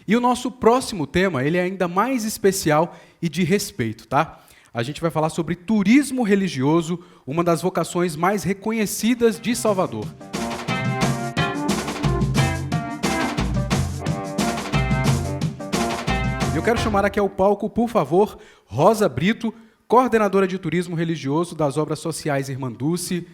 E o nosso próximo tema, ele é ainda mais especial e de respeito, tá? A gente vai falar sobre turismo religioso, uma das vocações mais reconhecidas de Salvador. Eu quero chamar aqui ao palco, por favor, Rosa Brito, coordenadora de turismo religioso das obras sociais Irmanduce.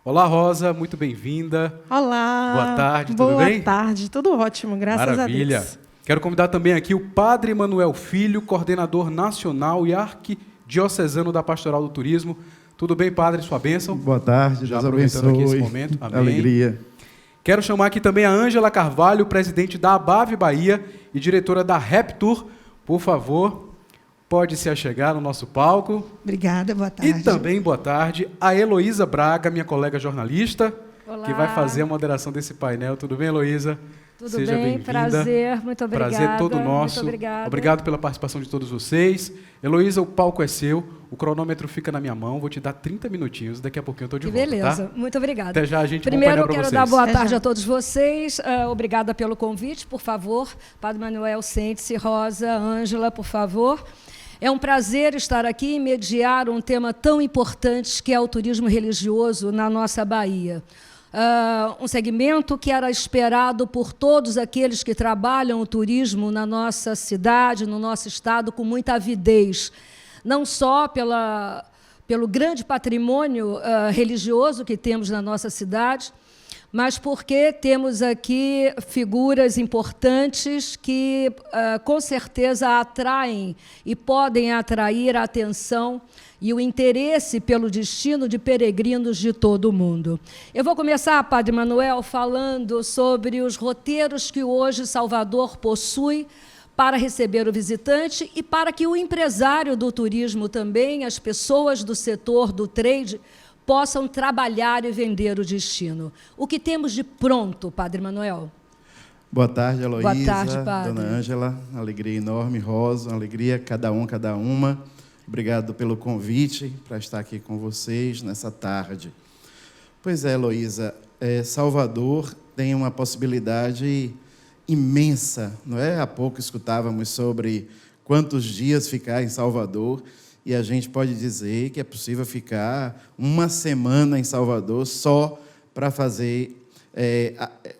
Olá, Rosa, muito bem-vinda. Olá. Boa tarde, tudo bem? Boa tarde, tudo ótimo, graças Maravilha. a Deus. Quero convidar também aqui o Padre Manuel Filho, coordenador nacional e arquidiocesano da Pastoral do Turismo. Tudo bem, Padre? Sua bênção? Boa tarde, já Deus aproveitando abençoe. aqui esse momento. Amém. Alegria. Quero chamar aqui também a Ângela Carvalho, presidente da Abave Bahia e diretora da Raptour. Por favor, pode se achegar no nosso palco. Obrigada, boa tarde. E também, boa tarde, a Heloísa Braga, minha colega jornalista, Olá. que vai fazer a moderação desse painel. Tudo bem, Heloísa? Tudo Seja bem, bem-vinda. prazer, muito obrigada. Prazer todo nosso. Muito obrigada. Obrigado pela participação de todos vocês. Heloísa, o palco é seu, o cronômetro fica na minha mão, vou te dar 30 minutinhos, daqui a pouquinho eu estou de Que volta, beleza, tá? muito obrigada. Até já, gente. Primeiro, bom painel pra quero vocês. dar boa Até tarde já. a todos vocês. Obrigada pelo convite, por favor. Padre Manuel, sente-se. Rosa, Ângela, por favor. É um prazer estar aqui e mediar um tema tão importante que é o turismo religioso na nossa Bahia. Um segmento que era esperado por todos aqueles que trabalham o turismo na nossa cidade, no nosso estado, com muita avidez. Não só pelo grande patrimônio religioso que temos na nossa cidade, mas porque temos aqui figuras importantes que, com certeza, atraem e podem atrair a atenção e o interesse pelo destino de peregrinos de todo o mundo. Eu vou começar, Padre Manuel, falando sobre os roteiros que hoje Salvador possui para receber o visitante e para que o empresário do turismo também, as pessoas do setor do trade, possam trabalhar e vender o destino. O que temos de pronto, Padre Manuel? Boa tarde, Heloísa. Boa tarde, Padre. Dona Ângela, alegria enorme. Rosa, alegria, cada um, cada uma. Obrigado pelo convite para estar aqui com vocês nessa tarde. Pois é, Heloísa, Salvador tem uma possibilidade imensa, não é? Há pouco escutávamos sobre quantos dias ficar em Salvador, e a gente pode dizer que é possível ficar uma semana em Salvador só para fazer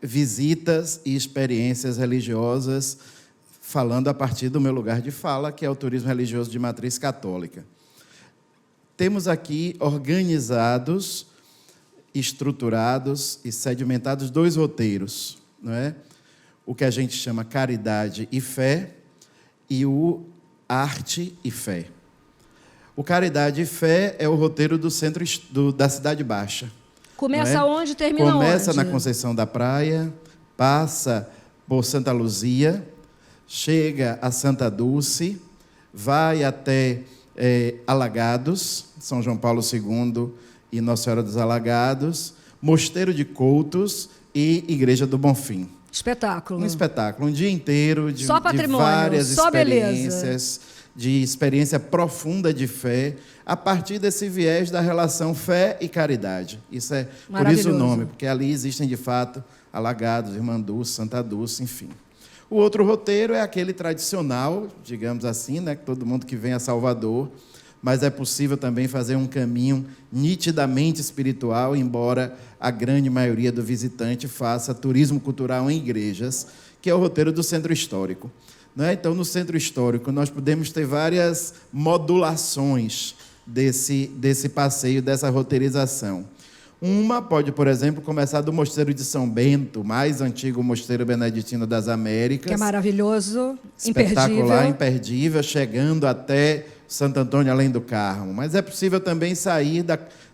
visitas e experiências religiosas, falando a partir do meu lugar de fala, que é o turismo religioso de matriz católica. Temos aqui organizados, estruturados e sedimentados 2 roteiros, não é? O que a gente chama caridade e fé e o arte e fé. O caridade e fé é o roteiro do centro da Cidade Baixa. Começa onde e termina onde? Começa na Conceição da Praia, passa por Santa Luzia, chega a Santa Dulce, vai até Alagados, São João Paulo II e Nossa Senhora dos Alagados, Mosteiro de Coutos e Igreja do Bonfim. Espetáculo. Um espetáculo, um dia inteiro de, Só patrimônio, de várias só experiências, beleza. de experiência profunda de fé, a partir desse viés da relação fé e caridade. Isso é por isso o nome, porque ali existem, de fato, Alagados, Irmanduce, Santa Dulce, enfim. O outro roteiro é aquele tradicional, digamos assim, né, que todo mundo que vem a Salvador, mas é possível também fazer um caminho nitidamente espiritual, embora a grande maioria do visitante faça turismo cultural em igrejas, que é o roteiro do Centro Histórico. Não é? Então, no Centro Histórico, nós podemos ter várias modulações desse passeio, dessa roteirização. Uma pode, por exemplo, começar do Mosteiro de São Bento, mais antigo mosteiro beneditino das Américas. Que é maravilhoso, espetacular, imperdível, chegando até Santo Antônio Além do Carmo. Mas é possível também sair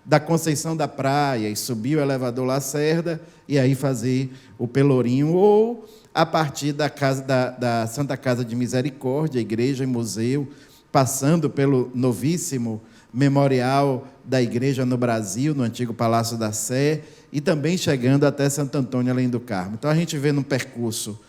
da Conceição da Praia e subir o elevador Lacerda e aí fazer o Pelourinho, ou a partir da Santa Casa de Misericórdia, igreja e museu, passando pelo novíssimo memorial da igreja no Brasil, no antigo Palácio da Sé, e também chegando até Santo Antônio Além do Carmo. Então a gente vê num percurso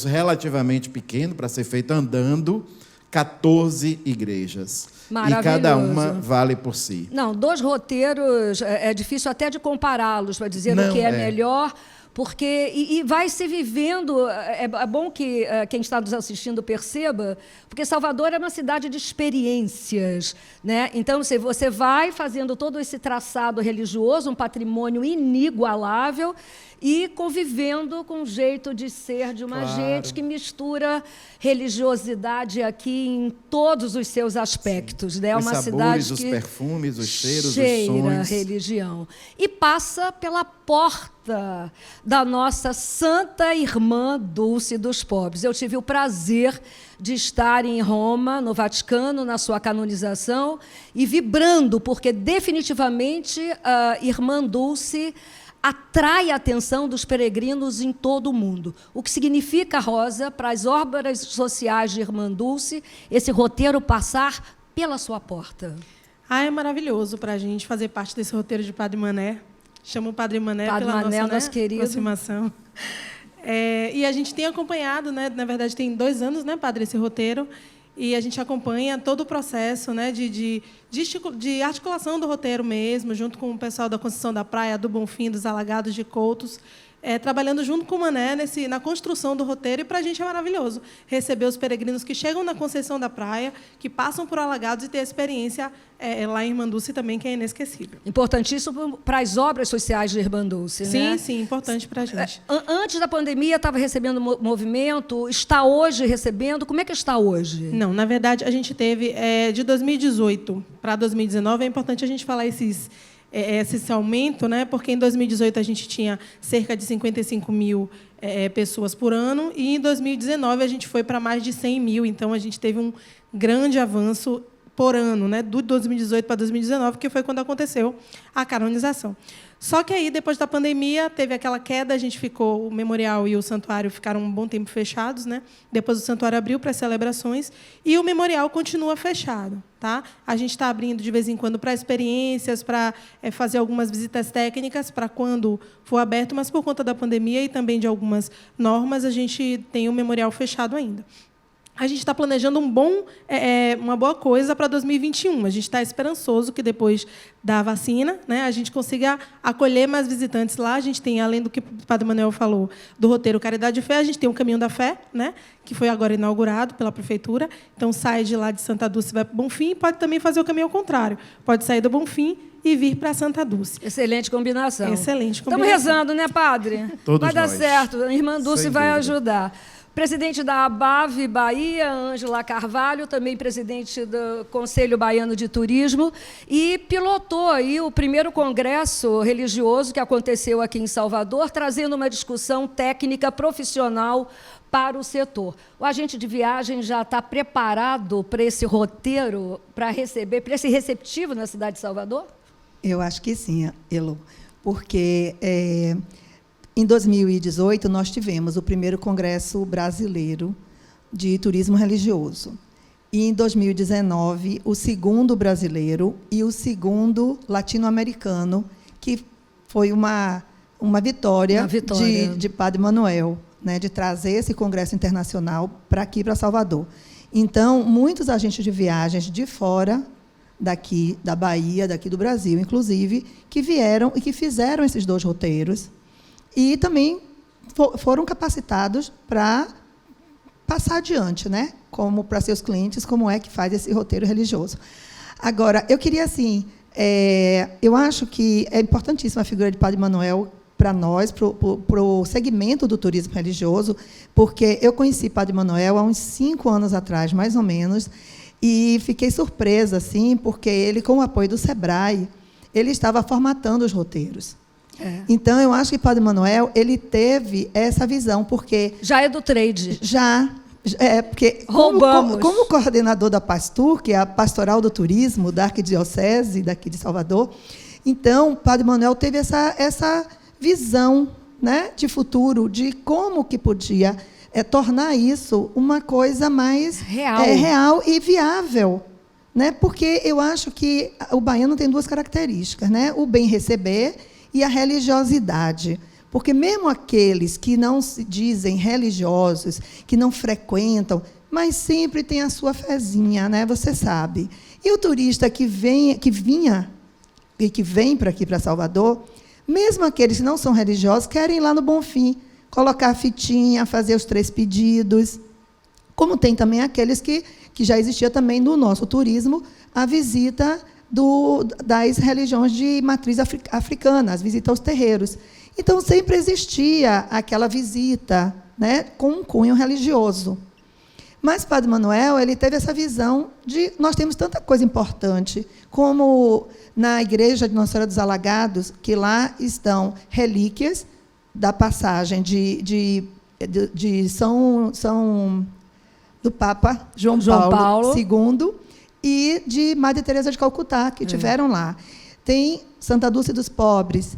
relativamente pequeno, para ser feito andando, 14 igrejas. E cada uma vale por si. Não, 2 roteiros, é difícil até de compará-los, para dizer o que é melhor, porque e vai se vivendo. É bom que quem está nos assistindo perceba, porque Salvador é uma cidade de experiências, né? Então você vai fazendo todo esse traçado religioso, um patrimônio inigualável, e convivendo com o jeito de ser de uma gente que mistura religiosidade aqui em todos os seus aspectos. Né? É uma cidade os que perfumes, os cheiros, cheira os sons. Religião. E passa pela porta da nossa Santa Irmã Dulce dos Pobres. Eu tive o prazer de estar em Roma, no Vaticano, na sua canonização, e vibrando, porque definitivamente a Irmã Dulce atrai a atenção dos peregrinos em todo o mundo. O que significa, Rosa, para as obras sociais de Irmã Dulce, esse roteiro passar pela sua porta? É maravilhoso para a gente fazer parte desse roteiro de Padre Mané. Chamo o Padre Mané Padre pela Mané, nossa nosso querido. aproximação. E a gente tem acompanhado, né, na verdade, tem 2 anos, né, Padre, esse roteiro, e a gente acompanha todo o processo, né, de articulação do roteiro mesmo, junto com o pessoal da Conceição da Praia, do Bonfim, dos Alagados de Coutos, trabalhando junto com o Mané na construção do roteiro, e para a gente é maravilhoso receber os peregrinos que chegam na Conceição da Praia, que passam por Alagados e ter a experiência lá em Irmã Dulce também, que é inesquecível. Importantíssimo para as obras sociais de Irmã Dulce, sim, né? Sim, importante para a gente. Antes da pandemia, estava recebendo movimento, está hoje recebendo? Como é que está hoje? Não, na verdade, a gente teve, de 2018 para 2019, é importante a gente falar esse aumento, né? Porque em 2018 a gente tinha cerca de 55 mil pessoas por ano, e em 2019 a gente foi para mais de 100 mil, então a gente teve um grande avanço por ano, né? Do 2018 para 2019, que foi quando aconteceu a canonização. Só que aí, depois da pandemia, teve aquela queda, o memorial e o santuário ficaram um bom tempo fechados, né? Depois o santuário abriu para as celebrações e o memorial continua fechado, tá? A gente está abrindo de vez em quando para experiências, para fazer algumas visitas técnicas para quando for aberto, mas por conta da pandemia e também de algumas normas, a gente tem o memorial fechado ainda. A gente está planejando uma boa coisa para 2021. A gente está esperançoso que, depois da vacina, né, a gente consiga acolher mais visitantes lá. A gente tem, além do que o Padre Manuel falou, do roteiro Caridade e Fé, a gente tem o Caminho da Fé, né, que foi agora inaugurado pela Prefeitura. Então, sai de lá de Santa Dulce e vai para o Bonfim, e pode também fazer o caminho ao contrário. Pode sair do Bonfim e vir para Santa Dulce. Excelente combinação. Excelente combinação. Estamos rezando, né, Padre? Todos vai dar nós. certo. A Irmã Dulce Sem vai dúvida. ajudar. Presidente da ABAV Bahia, Ângela Carvalho, também presidente do Conselho Baiano de Turismo, e pilotou aí o primeiro congresso religioso que aconteceu aqui em Salvador, trazendo uma discussão técnica profissional para o setor. O agente de viagem já está preparado para esse roteiro, para esse receptivo na cidade de Salvador? Eu acho que sim, Elo, porque em 2018 nós tivemos o primeiro Congresso Brasileiro de Turismo Religioso. E em 2019, o segundo brasileiro e o segundo latino-americano, que foi uma vitória, de Padre Manuel, né, de trazer esse congresso internacional para aqui, para Salvador. Então, muitos agentes de viagens de fora daqui, da Bahia, daqui do Brasil, inclusive, que vieram e que fizeram esses 2 roteiros, e também foram capacitados para passar adiante, né? Como para seus clientes, como é que faz esse roteiro religioso. Agora, eu queria, assim, eu acho que é importantíssima a figura de Padre Manuel para nós, para o segmento do turismo religioso, porque eu conheci Padre Manuel há uns 5 anos atrás, mais ou menos, e fiquei surpresa, assim, porque ele, com o apoio do SEBRAE, ele estava formatando os roteiros. Então, eu acho que Padre Manuel, ele teve essa visão, porque... Já é do trade. Porque como coordenador da PASTUR, que é a Pastoral do Turismo da Arquidiocese, daqui de Salvador, então, Padre Manuel teve essa visão, né, de futuro, de como que podia tornar isso uma coisa mais real e viável. Né? Porque eu acho que o baiano tem 2 características, né? O bem receber e a religiosidade. Porque mesmo aqueles que não se dizem religiosos, que não frequentam, mas sempre tem a sua fezinha, né? Você sabe. E o turista que vinha e que vem para aqui, para Salvador, Mesmo aqueles que não são religiosos querem ir lá no Bonfim, colocar a fitinha, fazer os 3 pedidos. Como tem também aqueles que já existia também no nosso turismo, a visita das religiões de matriz africana, as visitas aos terreiros. Então, sempre existia aquela visita, né, com um cunho religioso. Mas Padre Manuel, ele teve essa visão de nós temos tanta coisa importante, como na igreja de Nossa Senhora dos Alagados, que lá estão relíquias da passagem de do Papa João Paulo II e de Madre Teresa de Calcutá, que tiveram lá. Tem Santa Dulce dos Pobres.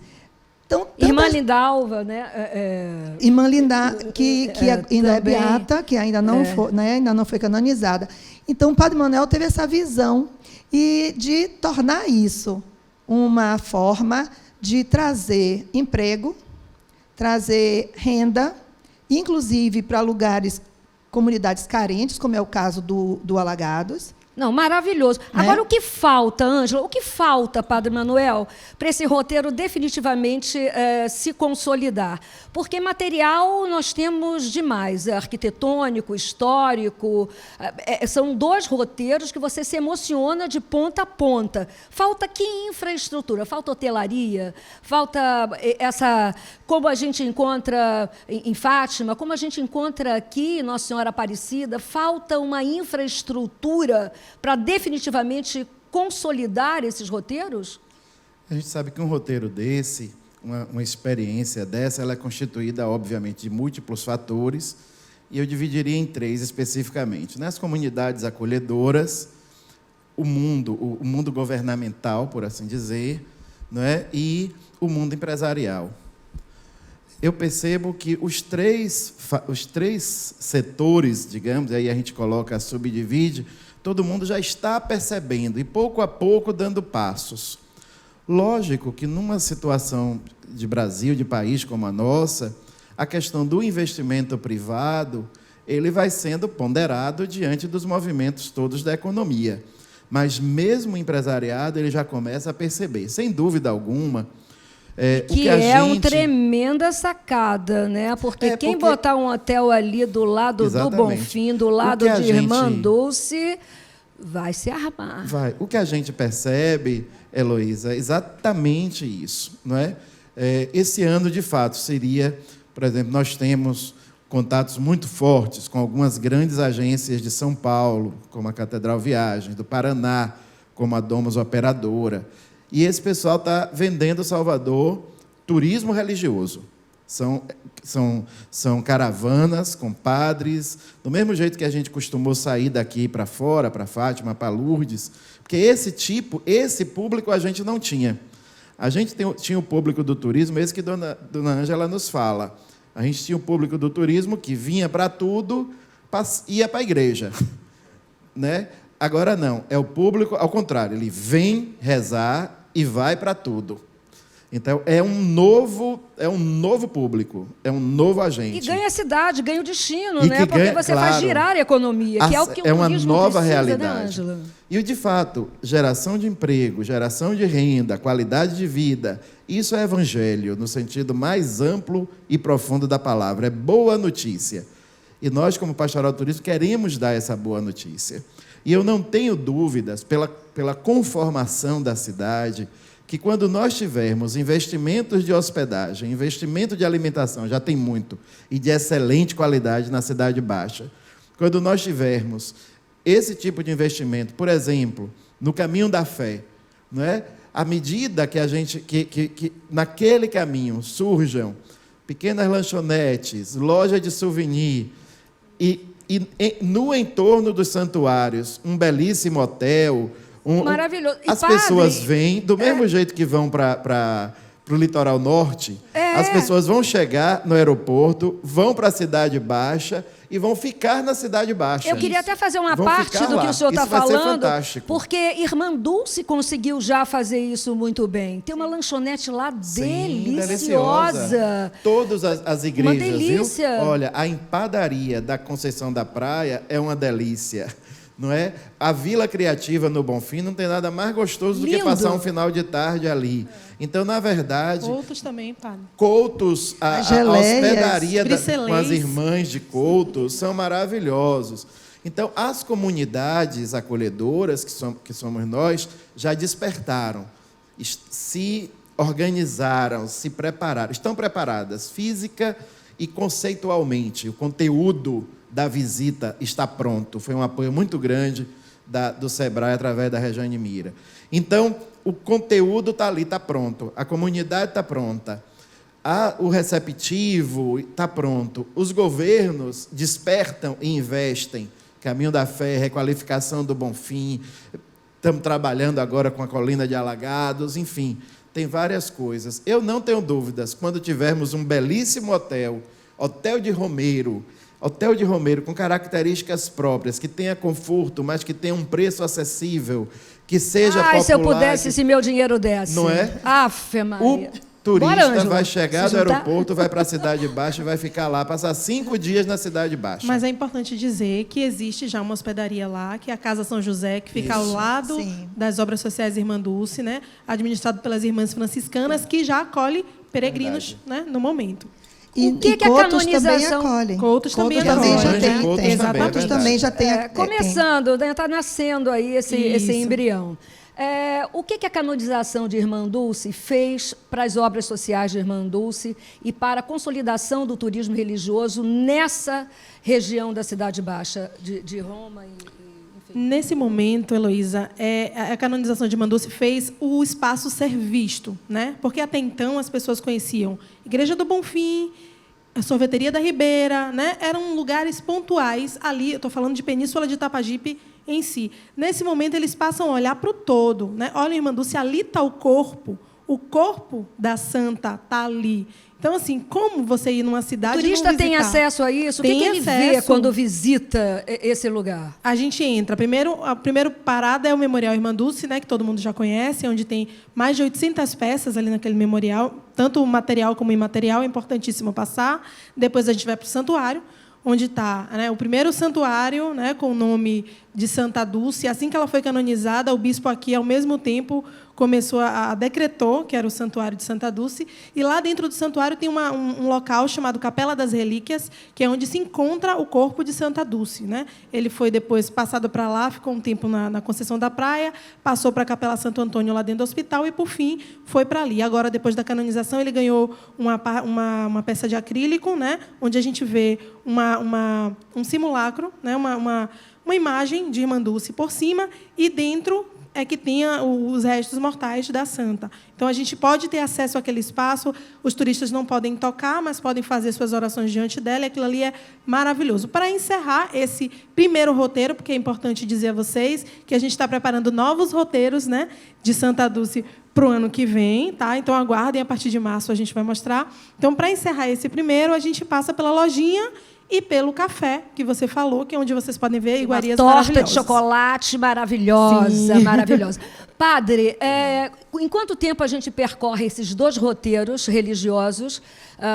Então, Irmã Lindalva, né? Irmã Linda, que ainda é também. beata, que ainda não foi canonizada. Então, o Padre Manuel teve essa visão e de tornar isso uma forma de trazer emprego, trazer renda, inclusive para lugares, comunidades carentes, como é o caso do Alagados. Não, maravilhoso. Né? Agora, o que falta, Ângela? O que falta, Padre Manuel, para esse roteiro definitivamente se consolidar? Porque material nós temos demais, arquitetônico, histórico. São 2 roteiros que você se emociona de ponta a ponta. Falta que infraestrutura? Falta hotelaria? Falta essa... Como a gente encontra em Fátima, como a gente encontra aqui em Nossa Senhora Aparecida, falta uma infraestrutura para definitivamente consolidar esses roteiros? A gente sabe que um roteiro desse, uma experiência dessa, ela é constituída, obviamente, de múltiplos fatores, e eu dividiria em 3 especificamente. Nas comunidades acolhedoras, o mundo governamental, por assim dizer, não é? E o mundo empresarial. Eu percebo que os três setores, digamos, aí a gente coloca, subdivide, todo mundo já está percebendo e, pouco a pouco, dando passos. Lógico que, numa situação de Brasil, de país como a nossa, a questão do investimento privado, ele vai sendo ponderado diante dos movimentos todos da economia. Mas, mesmo o empresariado, ele já começa a perceber, sem dúvida alguma, que é uma tremenda sacada, né? Porque quem botar um hotel ali do lado Exatamente. do Bonfim, do lado de Irmã Dulce, vai se armar. Vai. O que a gente percebe, Heloísa, é exatamente isso, não é? Esse ano, de fato, seria, por exemplo, nós temos contatos muito fortes com algumas grandes agências de São Paulo, como a Catedral Viagens, do Paraná, como a Domus Operadora. E esse pessoal está vendendo Salvador turismo religioso. São caravanas com padres, do mesmo jeito que a gente costumou sair daqui para fora, para Fátima, para Lourdes, porque esse público a gente não tinha. A gente tinha o público do turismo, esse que Dona Ângela nos fala. A gente tinha o público do turismo que vinha para tudo, ia para a igreja. Né? Agora não, é o público, ao contrário, ele vem rezar e vai para tudo. Então, é um novo público, é um novo agente. E ganha a cidade, ganha o destino, E né? que Porque ganha, você claro, faz girar a economia, que é o que o uma turismo nova precisa, realidade. né, Ângela? E, de fato, geração de emprego, geração de renda, qualidade de vida, isso é evangelho, no sentido mais amplo e profundo da palavra. É boa notícia. E nós, como Pastoral do Turismo, queremos dar essa boa notícia. E eu não tenho dúvidas, pela conformação da cidade, que quando nós tivermos investimentos de hospedagem, investimento de alimentação, já tem muito, e de excelente qualidade na Cidade Baixa, quando nós tivermos esse tipo de investimento, por exemplo, no caminho da fé, não é? À medida que a gente que naquele caminho surjam pequenas lanchonetes, loja de souvenir e no entorno dos santuários, um belíssimo hotel. Maravilhoso. E, as padre, pessoas vêm, do mesmo jeito que vão para o litoral norte, as pessoas vão chegar no aeroporto, vão para a Cidade Baixa e vão ficar na Cidade Baixa. Eu queria até fazer uma Vão parte ficar do lá. que o senhor está Isso vai ser falando, fantástico. porque Irmã Dulce conseguiu já fazer isso muito bem. Tem uma lanchonete lá deliciosa. Todas as igrejas, Uma delícia. viu? Olha, a empadaria da Conceição da Praia é uma delícia. não é? A Vila Criativa no Bonfim não tem nada mais gostoso do que Lindo. passar um final de tarde ali. Então, na verdade, Outros também, padre. Coutos, a As geleias, hospedaria com as bricelês. irmãs de Coutos são maravilhosos. Então, as comunidades acolhedoras, que somos nós, já despertaram, se organizaram, se prepararam, estão preparadas física e conceitualmente. O conteúdo da visita está pronto. Foi um apoio muito grande do SEBRAE através da Regiane Mira. Então, o conteúdo está ali, está pronto. A comunidade está pronta. O receptivo está pronto. Os governos despertam e investem. Caminho da Fé, requalificação do Bonfim. Estamos trabalhando agora com a Colina de Alagados. Enfim, tem várias coisas. Eu não tenho dúvidas, quando tivermos um belíssimo hotel, Hotel de Romeiro, com características próprias, que tenha conforto, mas que tenha um preço acessível, que seja popular. Se eu pudesse, se meu dinheiro desse. Não é? Afe Maria. O turista Bora, Ângela, vai chegar se do juntar? aeroporto, vai para a Cidade Baixa e vai ficar lá, passar 5 dias na Cidade Baixa. Mas é importante dizer que existe já uma hospedaria lá, que é a Casa São José, que fica ao lado Sim. das Obras Sociais Irmã Dulce, né? Administrado pelas Irmãs Franciscanas, que já acolhe peregrinos, né, no momento. E, O que e que a Coutos também canonização- acolhe. Coutos também já acolhe. tem. Coutos tem. também, é Coutos verdade. também já tem. Começando, está nascendo aí esse Isso. embrião. O que a canonização de Irmã Dulce fez para as obras sociais de Irmã Dulce e para a consolidação do turismo religioso nessa região da Cidade Baixa, de Roma e enfim? Nesse momento, Heloísa, a canonização de Irmã Dulce fez o espaço ser visto, né? Porque até então as pessoas conheciam Igreja do Bonfim, a Sorveteria da Ribeira, né? Eram lugares pontuais ali. Eu estou falando de Península de Itapajipe em si. Nesse momento, eles passam a olhar para o todo, né? Olha, Irmã Dulce, ali está o corpo da santa está ali. Então, assim, como você ir numa O cidade e turista não tem visitar? acesso a isso? O que Tem ele vê acesso. quando visita esse lugar? A gente entra. A primeira parada é o Memorial Irmã Dulce, né, que todo mundo já conhece, onde tem mais de 800 peças ali naquele memorial, tanto material como imaterial, é importantíssimo passar. Depois a gente vai para o santuário, onde está, né, o primeiro santuário, né, com o nome de Santa Dulce. Assim que ela foi canonizada, o bispo aqui, ao mesmo tempo, começou a decretou, que era o santuário de Santa Dulce, e lá dentro do santuário tem um local chamado Capela das Relíquias, que é onde se encontra o corpo de Santa Dulce, né? Ele foi depois passado para lá, ficou um tempo na Conceição da Praia, passou para a Capela Santo Antônio, lá dentro do hospital, e, por fim, foi para ali. Agora, depois da canonização, ele ganhou uma peça de acrílico, né? Onde a gente vê um simulacro, né? Uma imagem de Irmã Dulce por cima, e dentro é que tenha os restos mortais da santa. Então, a gente pode ter acesso àquele espaço, os turistas não podem tocar, mas podem fazer suas orações diante dela, e aquilo ali é maravilhoso. Para encerrar esse primeiro roteiro, porque é importante dizer a vocês que a gente está preparando novos roteiros, né, de Santa Dulce para o ano que vem, tá? Então, aguardem, a partir de março a gente vai mostrar. Então, para encerrar esse primeiro, a gente passa pela lojinha e pelo café, que você falou, que é onde vocês podem ver iguarias Uma torta maravilhosas. de chocolate maravilhosa, Sim. maravilhosa. Padre, em quanto tempo a gente percorre esses 2 roteiros religiosos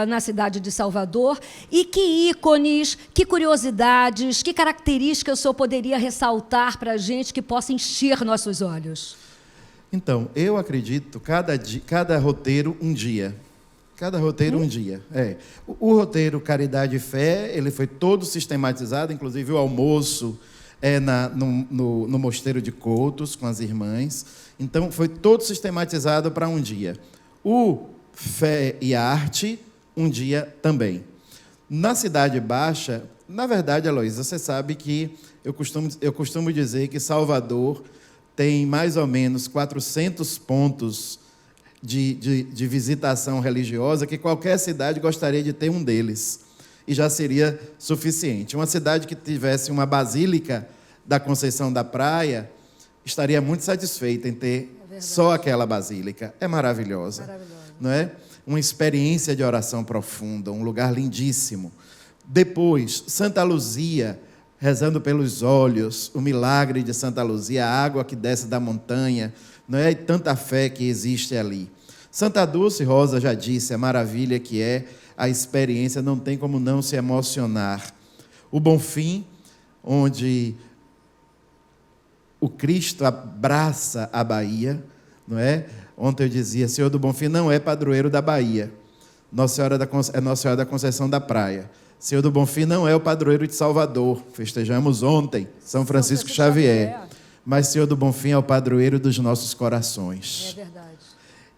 na cidade de Salvador? E que ícones, que curiosidades, que características o senhor poderia ressaltar para a gente que possa encher nossos olhos? Então, eu acredito, cada roteiro um dia. Cada roteiro um dia. O roteiro Caridade e Fé, ele foi todo sistematizado, inclusive o almoço no Mosteiro de Coutos, com as irmãs. Então, foi todo sistematizado para um dia. O Fé e Arte, um dia também. Na Cidade Baixa, na verdade, Heloísa, você sabe que eu costumo dizer que Salvador tem mais ou menos 400 pontos de visitação religiosa, que qualquer cidade gostaria de ter um deles, e já seria suficiente. Uma cidade que tivesse uma basílica da Conceição da Praia estaria muito satisfeita em ter só aquela basílica. É maravilhosa. Não é? Uma experiência de oração profunda, um lugar lindíssimo. Depois, Santa Luzia, rezando pelos olhos, o milagre de Santa Luzia, a água que desce da montanha, não é? E tanta fé que existe ali. Santa Dulce, Rosa já disse, a maravilha que é a experiência, não tem como não se emocionar. O Bonfim, onde o Cristo abraça a Bahia, não é? Ontem eu dizia, Senhor do Bonfim não é padroeiro da Bahia, Nossa Senhora da Conceição da Praia. Senhor do Bonfim não é o padroeiro de Salvador, festejamos ontem, São Francisco Xavier. Mas Senhor do Bonfim é o padroeiro dos nossos corações. É verdade.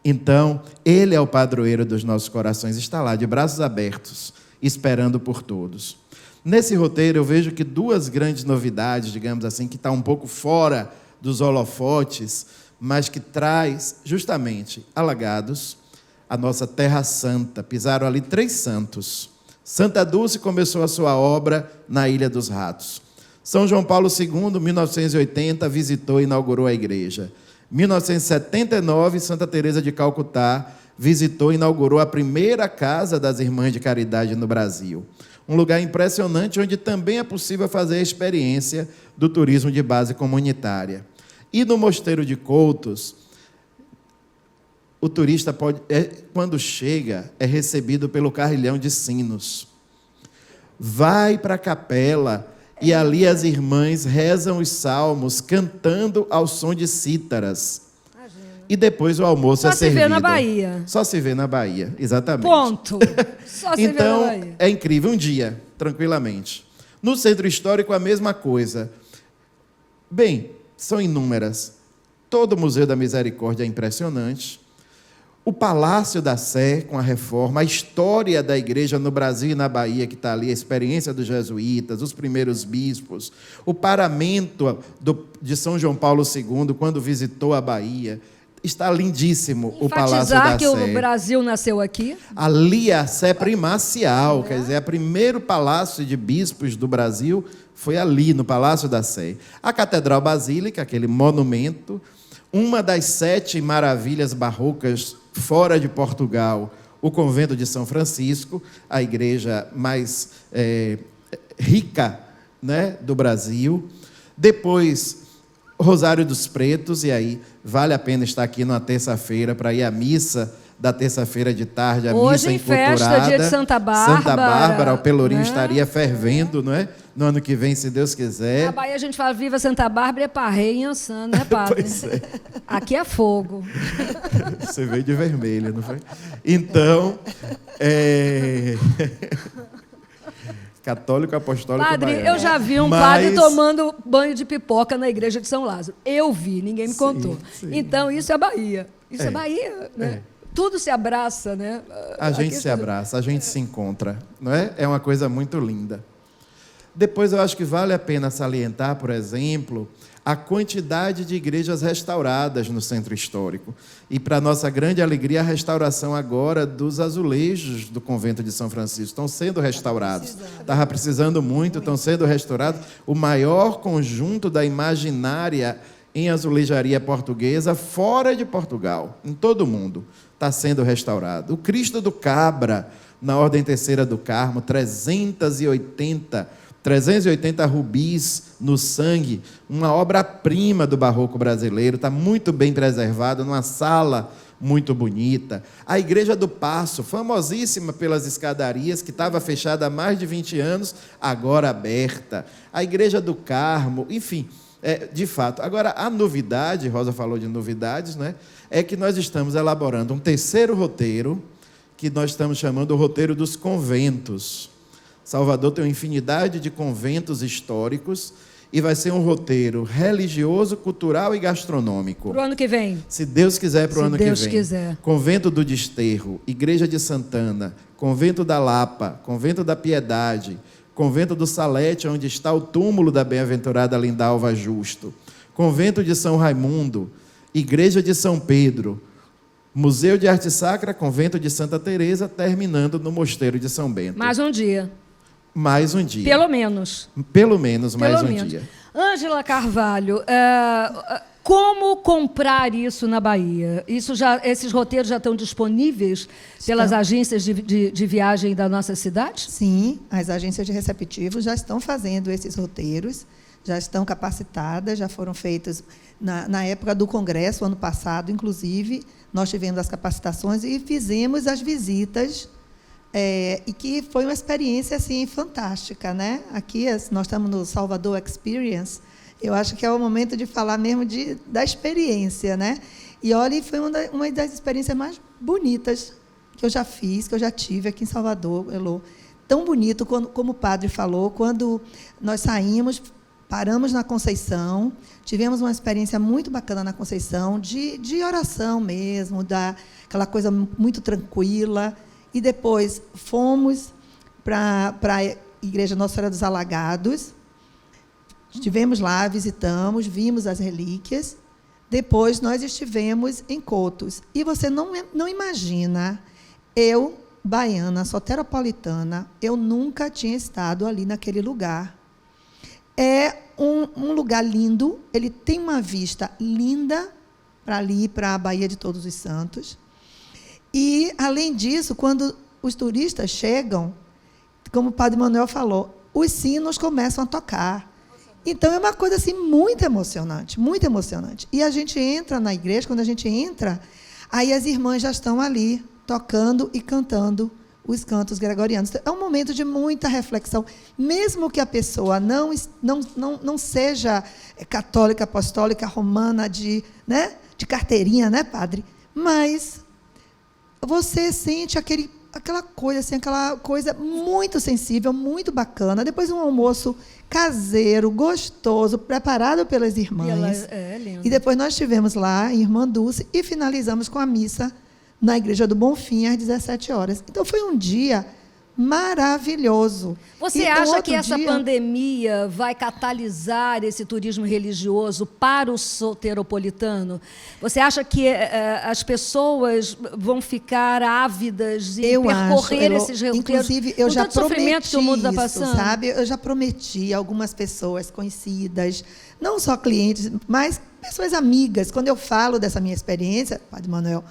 Então, Ele é o padroeiro dos nossos corações, está lá, de braços abertos, esperando por todos. Nesse roteiro, eu vejo que duas grandes novidades, digamos assim, que está um pouco fora dos holofotes, mas que traz, justamente, Alagados, a nossa Terra Santa. Pisaram ali 3 santos. Santa Dulce começou a sua obra na Ilha dos Ratos. São João Paulo II, 1980, visitou e inaugurou a igreja. 1979, Santa Teresa de Calcutá visitou e inaugurou a primeira Casa das Irmãs de Caridade no Brasil. Um lugar impressionante onde também é possível fazer a experiência do turismo de base comunitária. E no Mosteiro de Coutos, o turista quando chega, é recebido pelo carrilhão de sinos. Vai para a capela e ali as irmãs rezam os salmos, cantando ao som de cítaras. Imagina. E depois o almoço é servido. Só se vê na Bahia. Só se vê na Bahia, exatamente. Ponto. Só se vê na Bahia. Então, é incrível, um dia, tranquilamente. No Centro Histórico, a mesma coisa. Bem, são inúmeras. Todo o Museu da Misericórdia é impressionante. O Palácio da Sé, com a reforma, a história da igreja no Brasil e na Bahia, que está ali, a experiência dos jesuítas, os primeiros bispos, o paramento de São João Paulo II, quando visitou a Bahia, está lindíssimo o Palácio da Sé. Enfatizar que o Brasil nasceu aqui? Ali a Sé primacial, quer dizer, o primeiro palácio de bispos do Brasil foi ali, no Palácio da Sé. A Catedral Basílica, aquele monumento, uma das 7 maravilhas barrocas fora de Portugal, o Convento de São Francisco, a igreja mais rica, né, do Brasil. Depois, Rosário dos Pretos, e aí vale a pena estar aqui numa terça-feira para ir à missa da terça-feira de tarde, a hoje missa em enculturada. festa, dia de Santa Bárbara. Santa Bárbara, o Pelourinho né? estaria fervendo, não é? No ano que vem, se Deus quiser. Na Bahia a gente fala Viva Santa Bárbara, é parrei em Ançã, né, padre? Pois é. Aqui é fogo. Você veio de vermelho, não foi? Então, católico apostólico Padre, baiano. eu já vi um padre tomando banho de pipoca na igreja de São Lázaro. Eu vi, ninguém me contou. Sim. Então, isso é Bahia. Isso é Bahia, né? Tudo se abraça, né? A gente se abraça, a gente se encontra, não é? É uma coisa muito linda. Depois, eu acho que vale a pena salientar, por exemplo, a quantidade de igrejas restauradas no Centro Histórico. E, para nossa grande alegria, a restauração agora dos azulejos do Convento de São Francisco. Estão sendo restaurados. Estava precisando muito, estão sendo restaurados. O maior conjunto da imaginária em azulejaria portuguesa fora de Portugal, em todo o mundo, está sendo restaurado. O Cristo do Cabra, na Ordem Terceira do Carmo, 380 rubis no sangue, uma obra-prima do barroco brasileiro, está muito bem preservada, numa sala muito bonita. A Igreja do Paço, famosíssima pelas escadarias, que estava fechada há mais de 20 anos, agora aberta. A Igreja do Carmo, enfim, de fato. Agora, a novidade, Rosa falou de novidades, né? É que nós estamos elaborando um terceiro roteiro, que nós estamos chamando o roteiro dos conventos. Salvador tem uma infinidade de conventos históricos e vai ser um roteiro religioso, cultural e gastronômico. Para o ano que vem. Se Deus quiser, para o ano que vem. Se Deus quiser. Convento do Desterro, Igreja de Santana, Convento da Lapa, Convento da Piedade, Convento do Salete, onde está o túmulo da bem-aventurada Lindalva Justo, Convento de São Raimundo, Igreja de São Pedro, Museu de Arte Sacra, Convento de Santa Teresa, terminando no Mosteiro de São Bento. Mais um dia. Mais um dia. Pelo menos. Pelo menos mais um dia. Ângela Carvalho, como comprar isso na Bahia? Esses roteiros já estão disponíveis pelas agências de viagem da nossa cidade? Sim, as agências de receptivos já estão fazendo esses roteiros, já estão capacitadas, já foram feitos na época do congresso, ano passado, inclusive, nós tivemos as capacitações e fizemos as visitas, e que foi uma experiência assim, fantástica, né? Aqui nós estamos no Salvador Experience, Eu acho que é o momento de falar mesmo da experiência, né? E olha, foi uma das experiências mais bonitas que eu já fiz, que eu já tive aqui em Salvador, Elô. Tão bonito, como o padre falou, quando nós saímos, paramos na Conceição, tivemos uma experiência muito bacana na Conceição, de oração mesmo, aquela coisa muito tranquila, e depois fomos para a Igreja Nossa Senhora dos Alagados, estivemos lá, visitamos, vimos as relíquias, depois nós estivemos em Cotos. E você não imagina, eu, baiana, soteropolitana, eu nunca tinha estado ali naquele lugar. É um lugar lindo, ele tem uma vista linda para ali, para a Baía de Todos os Santos. E, além disso, quando os turistas chegam, como o padre Manuel falou, os sinos começam a tocar. Então, é uma coisa assim, muito emocionante, muito emocionante. E a gente entra na igreja, quando a gente entra, aí as irmãs já estão ali, tocando e cantando os cantos gregorianos. Então, é um momento de muita reflexão, mesmo que a pessoa não seja católica, apostólica, romana, de carteirinha, né, padre? Mas você sente aquela coisa muito sensível, muito bacana. Depois um almoço caseiro, gostoso, preparado pelas irmãs. Lindo. E depois nós estivemos lá, em Irmã Dulce, e finalizamos com a missa na Igreja do Bonfim, às 17 horas. Então, foi um dia maravilhoso. Você acha que essa pandemia vai catalisar esse turismo religioso para o soteropolitano? Você acha que as pessoas vão ficar ávidas em percorrer esses roteiros? Inclusive, eu já prometi que o mundo está passando? Sabe? Eu já prometi a algumas pessoas conhecidas, não só clientes, mas pessoas amigas. Quando eu falo dessa minha experiência, Padre Manuel,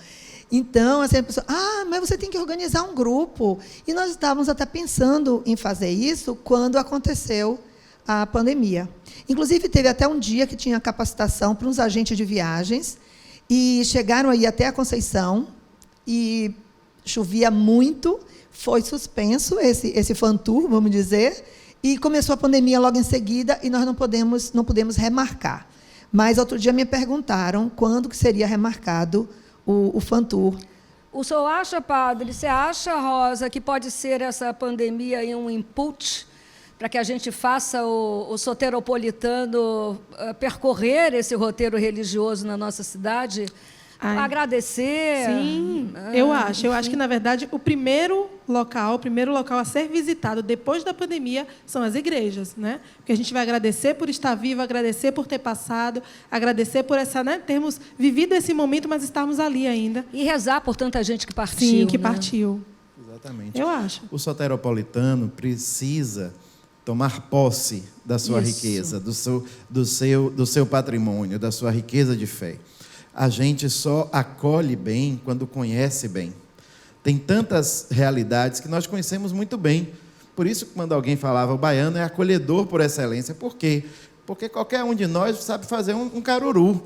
então, assim, a pessoa, mas você tem que organizar um grupo. E nós estávamos até pensando em fazer isso quando aconteceu a pandemia. Inclusive, teve até um dia que tinha capacitação para uns agentes de viagens, e chegaram aí até a Conceição, e chovia muito, foi suspenso esse fan tour, vamos dizer, e começou a pandemia logo em seguida, e nós não pudemos remarcar. Mas, outro dia, me perguntaram quando que seria remarcado o fan tour. O senhor acha, padre, você acha, Rosa, que pode ser essa pandemia aí um input para que a gente faça o soteropolitano percorrer esse roteiro religioso na nossa cidade? Agradecer? Sim, eu acho que, na verdade, o primeiro local a ser visitado depois da pandemia são as igrejas, né? Porque a gente vai agradecer por estar vivo, agradecer por ter passado, agradecer por termos vivido esse momento, mas estarmos ali ainda. E rezar por tanta gente que partiu. Sim, que partiu. Exatamente. Eu acho. O soteropolitano precisa tomar posse da sua riqueza, do seu patrimônio, da sua riqueza de fé. A gente só acolhe bem quando conhece bem. Tem tantas realidades que nós conhecemos muito bem. Por isso, quando alguém falava, o baiano é acolhedor por excelência. Por quê? Porque qualquer um de nós sabe fazer um caruru.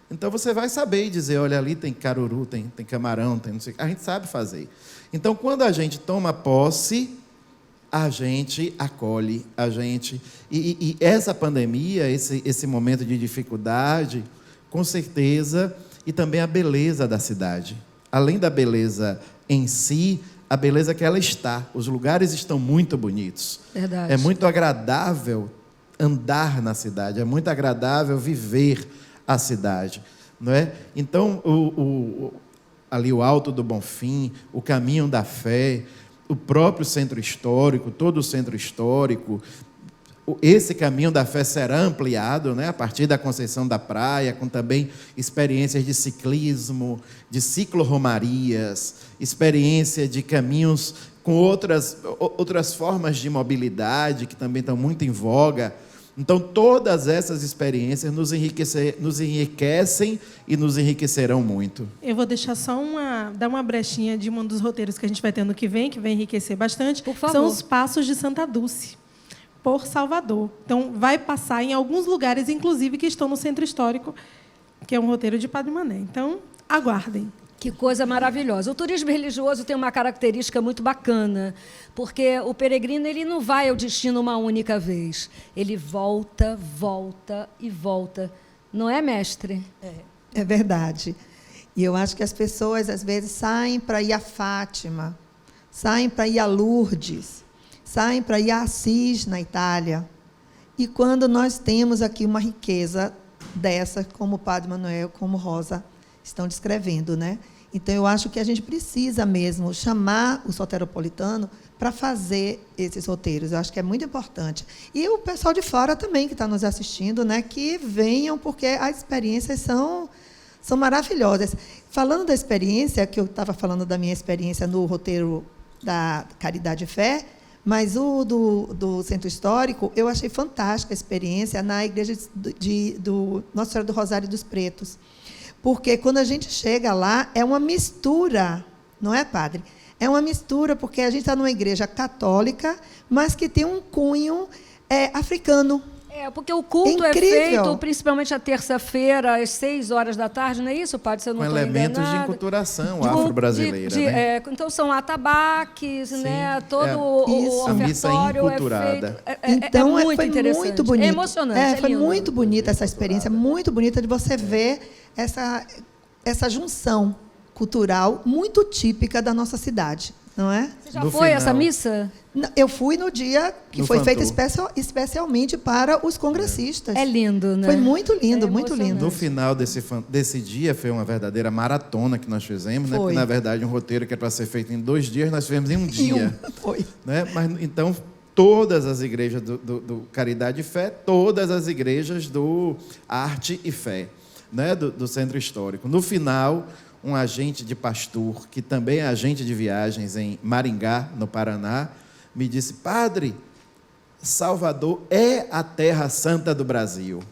Então, você vai saber e dizer, olha, ali tem caruru, tem camarão, tem não sei o que. A gente sabe fazer. Então, quando a gente toma posse, a gente acolhe, E essa pandemia, esse momento de dificuldade, com certeza, e também a beleza da cidade. Além da beleza em si, a beleza que ela está. Os lugares estão muito bonitos. Verdade. É muito agradável andar na cidade, é muito agradável viver a cidade, não é? Então, ali o Alto do Bonfim, o Caminho da Fé, o próprio centro histórico, todo o centro histórico, esse Caminho da Fé será ampliado, né, a partir da Conceição da Praia, com também experiências de ciclismo, de cicloromarias, experiência de caminhos com outras formas de mobilidade que também estão muito em voga. Então, todas essas experiências nos enriquecem e nos enriquecerão muito. Eu vou deixar só dar uma brechinha de um dos roteiros que a gente vai ter ano que vai enriquecer bastante. Por favor. São os Passos de Santa Dulce, por Salvador. Então, vai passar em alguns lugares, inclusive, que estão no Centro Histórico, que é um roteiro de Padre Mané. Então, aguardem. Que coisa maravilhosa. O turismo religioso tem uma característica muito bacana, porque o peregrino ele não vai ao destino uma única vez. Ele volta, volta e volta. Não é, mestre? É verdade. E eu acho que as pessoas, às vezes, saem para ir a Fátima, saem para ir a Lourdes, saem para ir a Assis, na Itália. E quando nós temos aqui uma riqueza dessa, como o Padre Manuel, como Rosa estão descrevendo, né? Então, eu acho que a gente precisa mesmo chamar o soteropolitano para fazer esses roteiros. Eu acho que é muito importante. E o pessoal de fora também, que está nos assistindo, né, que venham, porque as experiências são maravilhosas. Falando da experiência, que eu estava falando da minha experiência no roteiro da Caridade e Fé, mas o do Centro Histórico, eu achei fantástica a experiência na igreja do Nossa Senhora do Rosário dos Pretos. Porque, quando a gente chega lá, é uma mistura, não é, padre? É uma mistura, porque a gente está numa igreja católica, mas que tem um cunho africano. Porque o culto é Incrível. feito principalmente à terça-feira, às 6 horas da tarde, não é isso, padre? Você não Com estou elementos de enganada? enculturação afro-brasileira. Né? Então, são atabaques, Sim, né? Todo isso. o A missa ofertório enculturada. é feito. Então, é muito foi interessante. muito bonito. É emocionante. Foi lindo. muito bonita essa experiência, muito bonita de você ver essa junção cultural muito típica da nossa cidade, não é? Você já No foi a final. essa missa? Eu fui no dia que No foi feita Fantur. especialmente para os congressistas. É lindo, né? Foi muito lindo, É muito lindo. No final desse dia, foi uma verdadeira maratona que nós fizemos, né? Foi. Porque, na verdade, um roteiro que é para ser feito em 2 dias, nós fizemos em um dia. Foi. Né? Mas, então, todas as igrejas do Caridade e Fé, todas as igrejas do Arte e Fé, né? do Centro Histórico. No final, um agente de pastor, que também é agente de viagens em Maringá, no Paraná, me disse: padre, Salvador é a terra santa do Brasil.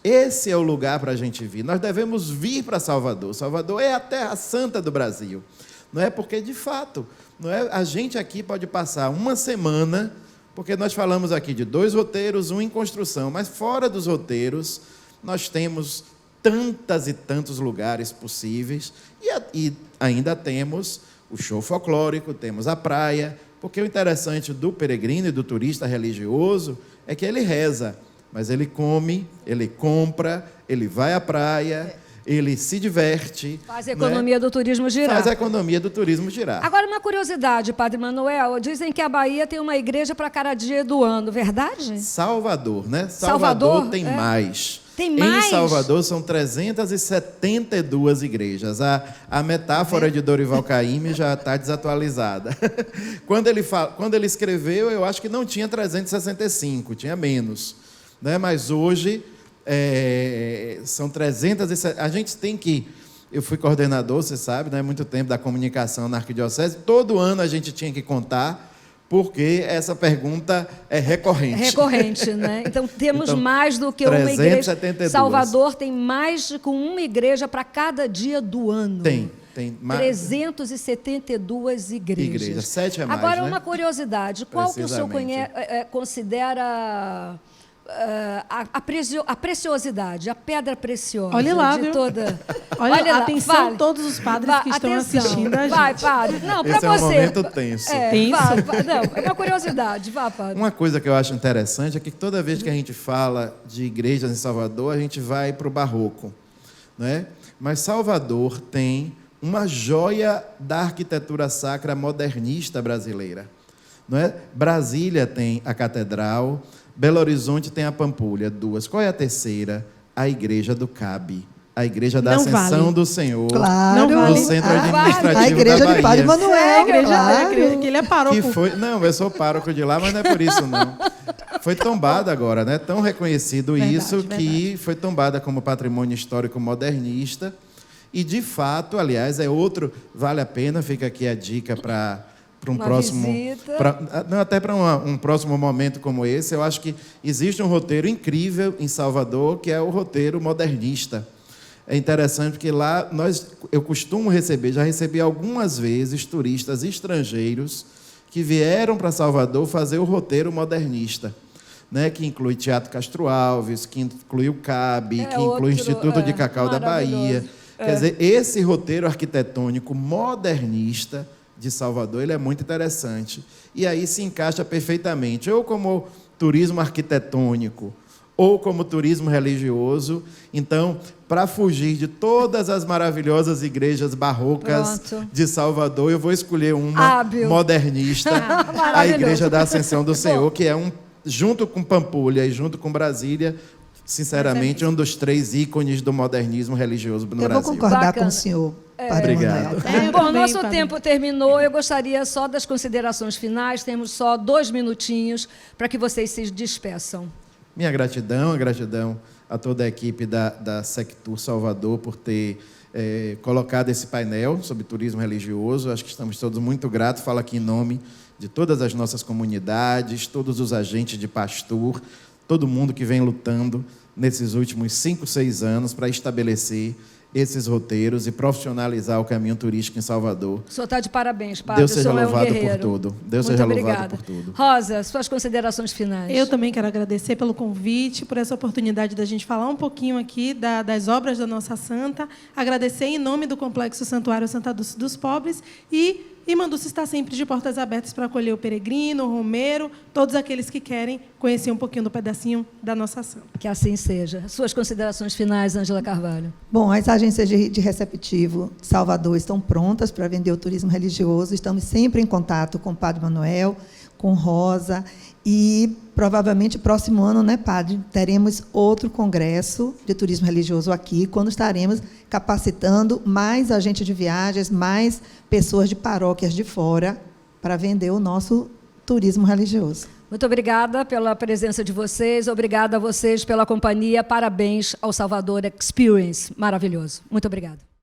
Esse é o lugar para a gente vir. Nós devemos vir para Salvador. Salvador é a terra santa do Brasil. Não é? Porque, de fato, não é? A gente aqui pode passar uma semana, porque nós falamos aqui de 2 roteiros, um em construção, mas fora dos roteiros, nós temos tantas e tantos lugares possíveis, e ainda temos o show folclórico, temos a praia, porque o interessante do peregrino e do turista religioso é que ele reza, mas ele come, ele compra, ele vai à praia, ele se diverte. Faz a economia do turismo girar. Faz a economia do turismo girar. Agora, uma curiosidade, padre Manuel. Dizem que a Bahia tem uma igreja para cada dia do ano, verdade? Salvador, né? Salvador tem é. mais. Tem mais? Em Salvador são 372 igrejas. A metáfora de Dorival Caymmi já está desatualizada. Quando ele escreveu, eu acho que não tinha 365, tinha menos. Né? Mas hoje são 370. A gente tem que... Eu fui coordenador, você sabe, né? Muito tempo da comunicação na Arquidiocese. Todo ano a gente tinha que contar, porque essa pergunta é recorrente. Recorrente, né? Então, temos mais do que uma 372. igreja. Salvador tem mais de uma igreja para cada dia do ano. Tem mais. 372 igrejas. 7 é mais, Agora, né? uma curiosidade. Qual que o senhor considera a preciosidade, a pedra preciosa Olha lá, de viu? toda... Olha, lá, atenção fale. todos os padres que estão Atenção. assistindo a gente. Vai, padre. Não, para Esse é um você. momento tenso. Tenso? Não, é uma curiosidade. Vá, padre. Uma coisa que eu acho interessante é que toda vez que a gente fala de igrejas em Salvador, a gente vai para o barroco, né? Mas Salvador tem uma joia da arquitetura sacra modernista brasileira, não é? Brasília tem a Catedral, Belo Horizonte tem a Pampulha, 2. Qual é a terceira? A Igreja do Cabe, a Igreja da Não Ascensão vale. do Senhor, Claro. Não vale. no centro Ah, administrativo A igreja da de Padre Bahia. Manuel. A igreja, claro. que ele é paróquio. Não, eu sou pároco de lá, mas não é por isso, não. Foi tombada agora, né? Tão reconhecido Verdade, isso que verdade. foi tombada como patrimônio histórico modernista. E, de fato, aliás, é vale a pena, fica aqui a dica para um Uma próximo... visita. Até para um próximo momento como esse, eu acho que existe um roteiro incrível em Salvador, que é o roteiro modernista. É interessante porque lá eu costumo já recebi algumas vezes turistas estrangeiros que vieram para Salvador fazer o roteiro modernista, né? Que inclui Teatro Castro Alves, que inclui o CAB, que inclui o Instituto de Cacau da Bahia. Quer dizer, esse roteiro arquitetônico modernista de Salvador, ele é muito interessante. E aí se encaixa perfeitamente, ou como turismo arquitetônico, ou como turismo religioso. Então, para fugir de todas as maravilhosas igrejas barrocas de Salvador, eu vou escolher uma modernista, a Igreja da Ascensão do Senhor, que é junto com Pampulha e junto com Brasília, sinceramente, um dos 3 ícones do modernismo religioso no Brasil. Eu vou concordar com o senhor. Obrigado. Bom, nosso tempo terminou. Eu gostaria só das considerações finais. Temos só 2 minutinhos para que vocês se despeçam. Minha gratidão, a gratidão a toda a equipe da Sectur Salvador por ter colocado esse painel sobre turismo religioso. Acho que estamos todos muito gratos. Falo aqui em nome de todas as nossas comunidades, todos os agentes de Pastur, todo mundo que vem lutando nesses últimos 5, 6 anos para estabelecer esses roteiros e profissionalizar o caminho turístico em Salvador. O senhor está de parabéns, padre. Deus seja louvado por tudo. Deus seja louvado por tudo. Rosa, suas considerações finais. Eu também quero agradecer pelo convite, por essa oportunidade da gente falar um pouquinho aqui das obras da nossa santa. Agradecer em nome do Complexo Santuário Santa Dulce dos Pobres e Irmanduce está sempre de portas abertas para acolher o peregrino, o romeiro, todos aqueles que querem conhecer um pouquinho do pedacinho da nossa santa. Que assim seja. Suas considerações finais, Ângela Carvalho. Bom, as agências de receptivo de Salvador estão prontas para vender o turismo religioso. Estamos sempre em contato com o Padre Manuel, com Rosa, e provavelmente próximo ano, né, Padre, teremos outro congresso de turismo religioso aqui, quando estaremos capacitando mais agentes de viagens, mais pessoas de paróquias de fora para vender o nosso turismo religioso. Muito obrigada pela presença de vocês, obrigada a vocês pela companhia, parabéns ao Salvador Experience, maravilhoso. Muito obrigada.